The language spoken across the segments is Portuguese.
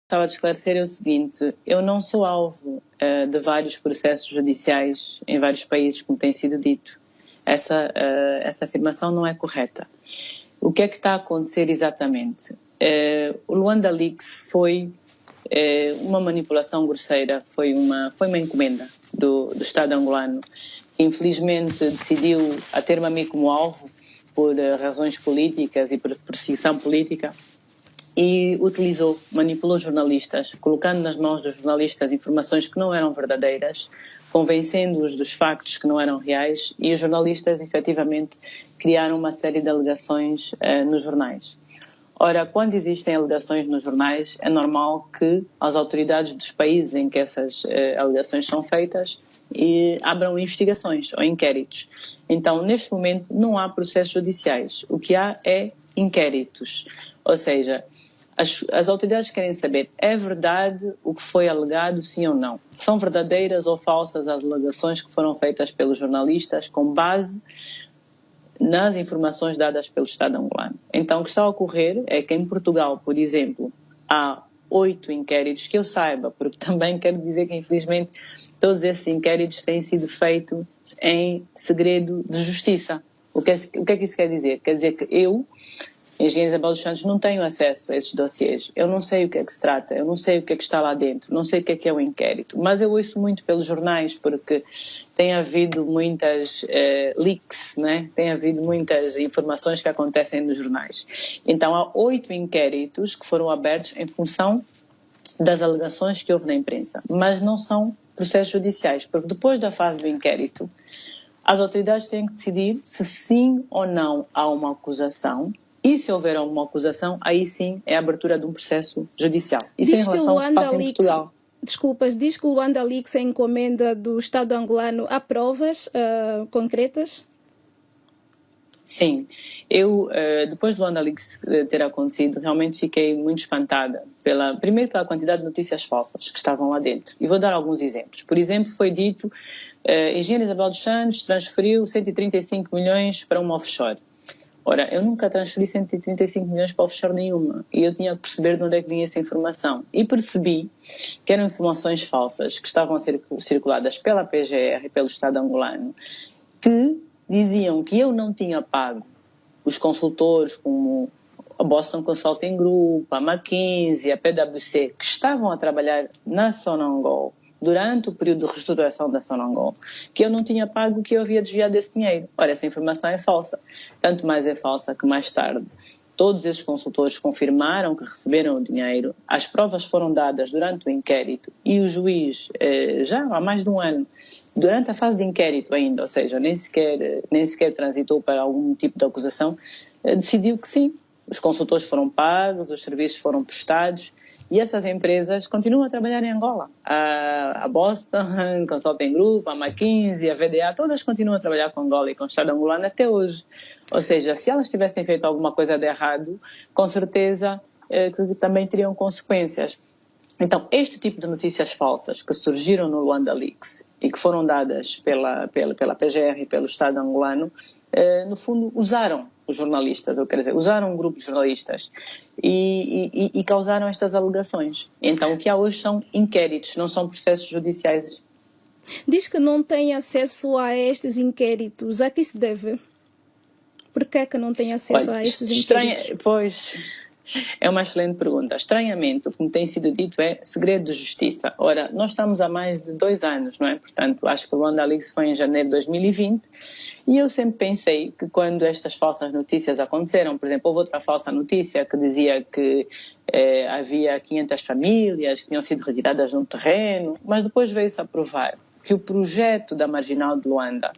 gostava de esclarecer é o seguinte: eu não sou alvo de vários processos judiciais em vários países, como tem sido dito. Essa afirmação não é correta. O que é que está a acontecer exatamente? O Luanda Leaks foi uma manipulação grosseira, foi uma encomenda do Estado angolano, que infelizmente decidiu a ter-me a mim como alvo por razões políticas e por perseguição política, e manipulou jornalistas, colocando nas mãos dos jornalistas informações que não eram verdadeiras, convencendo-os dos factos que não eram reais, e os jornalistas efetivamente criaram uma série de alegações nos jornais. Ora, quando existem alegações nos jornais, é normal que as autoridades dos países em que essas alegações são feitas abram investigações ou inquéritos. Então, neste momento, não há processos judiciais. O que há é inquéritos. Ou seja, as autoridades querem saber, é verdade o que foi alegado, sim ou não? São verdadeiras ou falsas as alegações que foram feitas pelos jornalistas com base nas informações dadas pelo Estado angolano? Então, o que está a ocorrer é que em Portugal, por exemplo, há 8 inquéritos, que eu saiba, porque também quero dizer que, infelizmente, todos esses inquéritos têm sido feitos em segredo de justiça. O que é que isso quer dizer? Quer dizer que eu, Engenheiro Isabel dos Santos, não tenho acesso a esses dossiês. Eu não sei o que é que se trata, eu não sei o que é que está lá dentro, não sei o que é o inquérito. Mas eu ouço muito pelos jornais, porque tem havido muitas leaks, né? Tem havido muitas informações que acontecem nos jornais. Então há 8 inquéritos que foram abertos em função das alegações que houve na imprensa. Mas não são processos judiciais, porque depois da fase do inquérito, as autoridades têm que decidir se sim ou não há uma acusação. E se houver alguma acusação, aí sim é a abertura de um processo judicial. Isso em relação ao que se passa em Portugal. Desculpas, diz que o Luanda Leaks é encomenda do Estado angolano. Há provas concretas? Sim. Eu, depois do Luanda Leaks ter acontecido, realmente fiquei muito espantada. Primeiro pela quantidade de notícias falsas que estavam lá dentro. E vou dar alguns exemplos. Por exemplo, foi dito Engenheiro Isabel dos Santos transferiu 135 milhões para uma offshore. Ora, eu nunca transferi 135 milhões para offshore nenhuma, e eu tinha que perceber de onde é que vinha essa informação. E percebi que eram informações falsas que estavam a ser circuladas pela PGR e pelo Estado angolano, que diziam que eu não tinha pago os consultores como a Boston Consulting Group, a McKinsey, a PwC, que estavam a trabalhar na Sonangol durante o período de reestruturação da Sonangol, que eu não tinha pago, que eu havia desviado esse dinheiro. Ora, essa informação é falsa. Tanto mais é falsa que mais tarde todos esses consultores confirmaram que receberam o dinheiro, as provas foram dadas durante o inquérito e o juiz, já há mais de um ano, durante a fase de inquérito ainda, ou seja, nem sequer transitou para algum tipo de acusação, decidiu que sim, os consultores foram pagos, os serviços foram prestados. E essas empresas continuam a trabalhar em Angola. A Boston Consulting Group, a McKinsey, a VDA, todas continuam a trabalhar com Angola e com o Estado angolano até hoje. Ou seja, se elas tivessem feito alguma coisa de errado, com certeza que também teriam consequências. Então, este tipo de notícias falsas que surgiram no Luanda Leaks e que foram dadas pela PGR e pelo Estado angolano, no fundo, usaram os jornalistas, usaram um grupo de jornalistas e causaram estas alegações. Então, o que há hoje são inquéritos, não são processos judiciais. Diz que não tem acesso a estes inquéritos. A que se deve? Por que é que não tem acesso a estes inquéritos? Pois, é uma excelente pergunta. Estranhamente, o que me tem sido dito é segredo de justiça. Ora, nós estamos há mais de 2 anos, não é? Portanto, acho que o Luanda Leaks foi em janeiro de 2020. E eu sempre pensei que quando estas falsas notícias aconteceram, por exemplo, houve outra falsa notícia que dizia que havia 500 famílias que tinham sido retiradas de um terreno, mas depois veio-se a provar que o projeto da Marginal de Luanda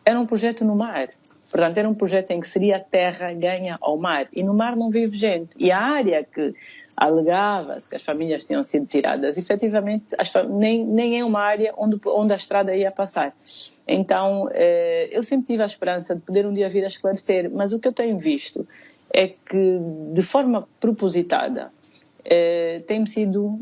era um projeto no mar. Portanto, era um projeto em que seria terra ganha ao mar, e no mar não vive gente. E a área que alegava-se que as famílias tinham sido tiradas, efetivamente, nem é uma área onde a estrada ia passar. Então, eu sempre tive a esperança de poder um dia vir a esclarecer, mas o que eu tenho visto é que, de forma propositada, tem-me sido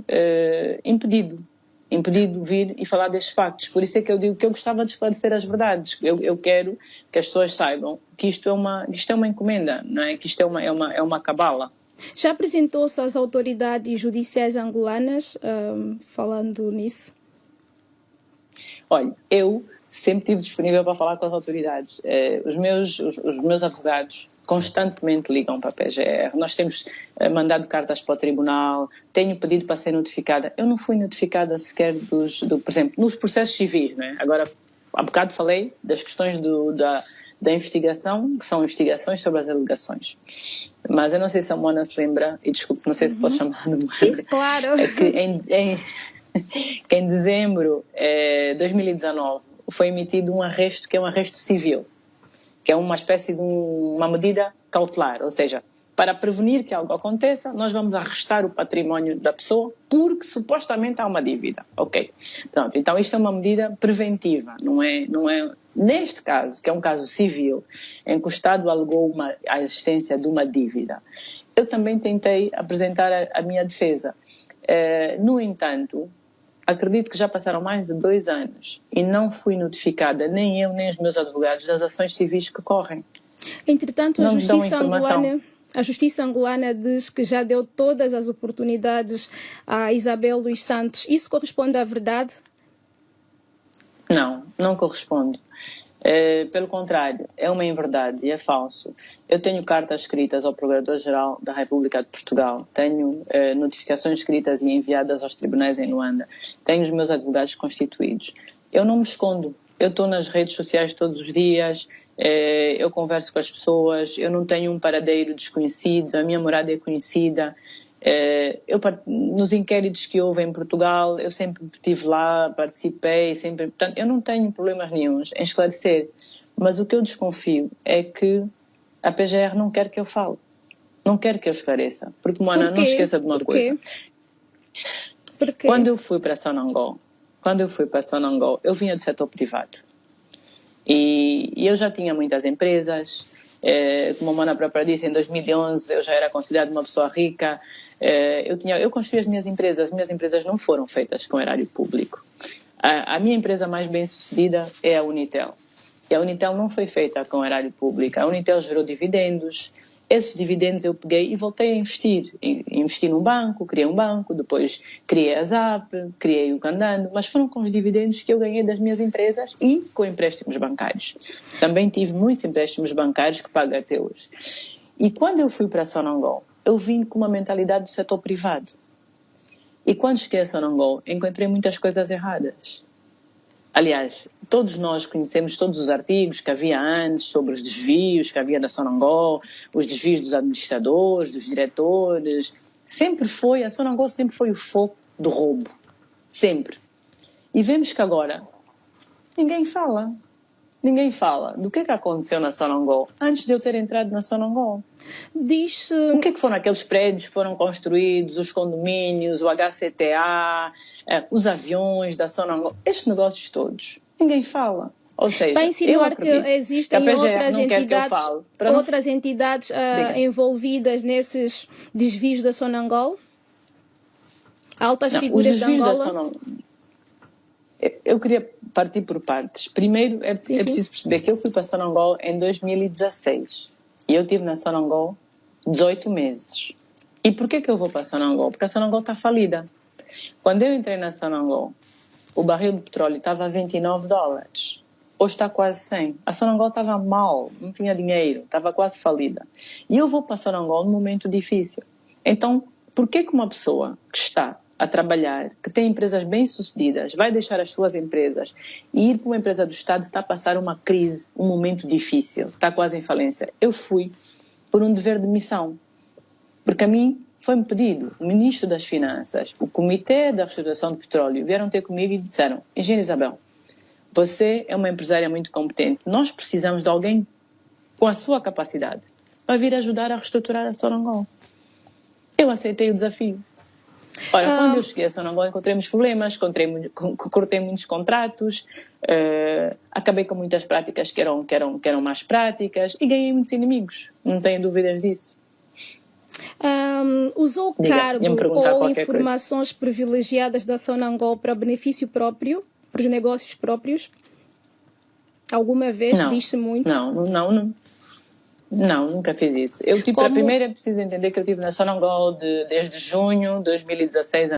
impedido vir e falar destes factos. Por isso é que eu digo que eu gostava de esclarecer as verdades. Eu quero que as pessoas saibam que isto é uma encomenda, não é? Que isto é uma cabala. Já apresentou-se às autoridades judiciais angolanas, falando nisso? Olha, eu sempre estive disponível para falar com as autoridades. Os meus advogados constantemente ligam para a PGR. Nós temos mandado cartas para o tribunal, tenho pedido para ser notificada. Eu não fui notificada sequer por exemplo, nos processos civis, não é? Agora, há bocado falei das questões da investigação, que são investigações sobre as alegações. Mas eu não sei se a Mona se lembra, e desculpe, não sei se posso chamar de Mona. Sim, claro. É que em dezembro de 2019 foi emitido um arresto, que é um arresto civil, que é uma espécie de uma medida cautelar, ou seja, para prevenir que algo aconteça, nós vamos arrestar o património da pessoa porque supostamente há uma dívida. Ok. Pronto, então isto é uma medida preventiva, não é neste caso, que é um caso civil, em que o Estado alegou a existência de uma dívida. Eu também tentei apresentar a minha defesa. No entanto, acredito que já passaram mais de 2 anos e não fui notificada, nem eu nem os meus advogados, das ações civis que correm. Entretanto, a Justiça angolana diz que já deu todas as oportunidades a Isabel dos Santos. Isso corresponde à verdade? Não corresponde. Pelo contrário, é uma inverdade e é falso. Eu tenho cartas escritas ao Procurador-Geral da República de Portugal, tenho notificações escritas e enviadas aos tribunais em Luanda, tenho os meus advogados constituídos. Eu não me escondo, eu estou nas redes sociais todos os dias, eu converso com as pessoas, eu não tenho um paradeiro desconhecido, a minha morada é conhecida. Nos inquéritos que houve em Portugal, eu sempre estive lá, participei, portanto, eu não tenho problemas nenhuns em esclarecer, mas o que eu desconfio é que a PGR não quer que eu fale, não quer que eu esclareça, porque, Moana, não esqueça de uma coisa. Quando eu fui para Sonangol, eu vinha do setor privado e eu já tinha muitas empresas. Como a Mona própria disse, em 2011 eu já era considerada uma pessoa rica. Eu construí as minhas empresas não foram feitas com erário público. A minha empresa mais bem sucedida é a Unitel. E a Unitel não foi feita com erário público. A Unitel gerou dividendos. Esses dividendos eu peguei e voltei a investir. Investi num banco, criei um banco, depois criei a ZAP, criei o Candando, mas foram com os dividendos que eu ganhei das minhas empresas e com empréstimos bancários. Também tive muitos empréstimos bancários que pago até hoje. E quando eu fui para Sonangol, eu vim com uma mentalidade do setor privado. E quando cheguei a Sonangol, encontrei muitas coisas erradas. Aliás, todos nós conhecemos todos os artigos que havia antes sobre os desvios que havia na Sonangol, os desvios dos administradores, dos diretores. A Sonangol sempre foi o foco do roubo. Sempre. E vemos que agora ninguém fala do que aconteceu na Sonangol antes de eu ter entrado na Sonangol. Diz-se... O que foram aqueles prédios que foram construídos, os condomínios, o HCTA, os aviões da Sonangol, estes negócios todos, ninguém fala. Ou seja, está a insinuar que existem outras entidades envolvidas nesses desvios da Sonangol? Altas figuras da Angola? Eu queria partir por partes. Primeiro, é preciso perceber que eu fui para Sonangol em 2016. E eu estive na Sonangol 18 meses. E por que eu vou para a Sonangol? Porque a Sonangol está falida. Quando eu entrei na Sonangol, o barril de petróleo estava a $29. Hoje está quase 100. A Sonangol estava mal, não tinha dinheiro, estava quase falida. E eu vou para a Sonangol num momento difícil. Então, por que uma pessoa que está a trabalhar, que tem empresas bem-sucedidas, vai deixar as suas empresas e ir para uma empresa do Estado, está a passar uma crise, um momento difícil, está quase em falência? Eu fui por um dever de missão, porque a mim foi-me pedido, o Ministro das Finanças, o Comitê da Restauração do Petróleo, vieram ter comigo e disseram: Engenheira Isabel, você é uma empresária muito competente, nós precisamos de alguém com a sua capacidade para vir ajudar a reestruturar a Sonangol. Eu aceitei o desafio. Ora, quando eu cheguei a Sonangol, encontrei muitos problemas, cortei muitos contratos, acabei com muitas práticas que eram más práticas e ganhei muitos inimigos, não tenho dúvidas disso. Usou cargo ou informações privilegiadas da Sonangol para benefício próprio, para os negócios próprios? Alguma vez disse muito? Não, nunca fiz isso. Eu, tipo, a primeira é preciso entender que eu estive na Sonangol desde junho de 2016 a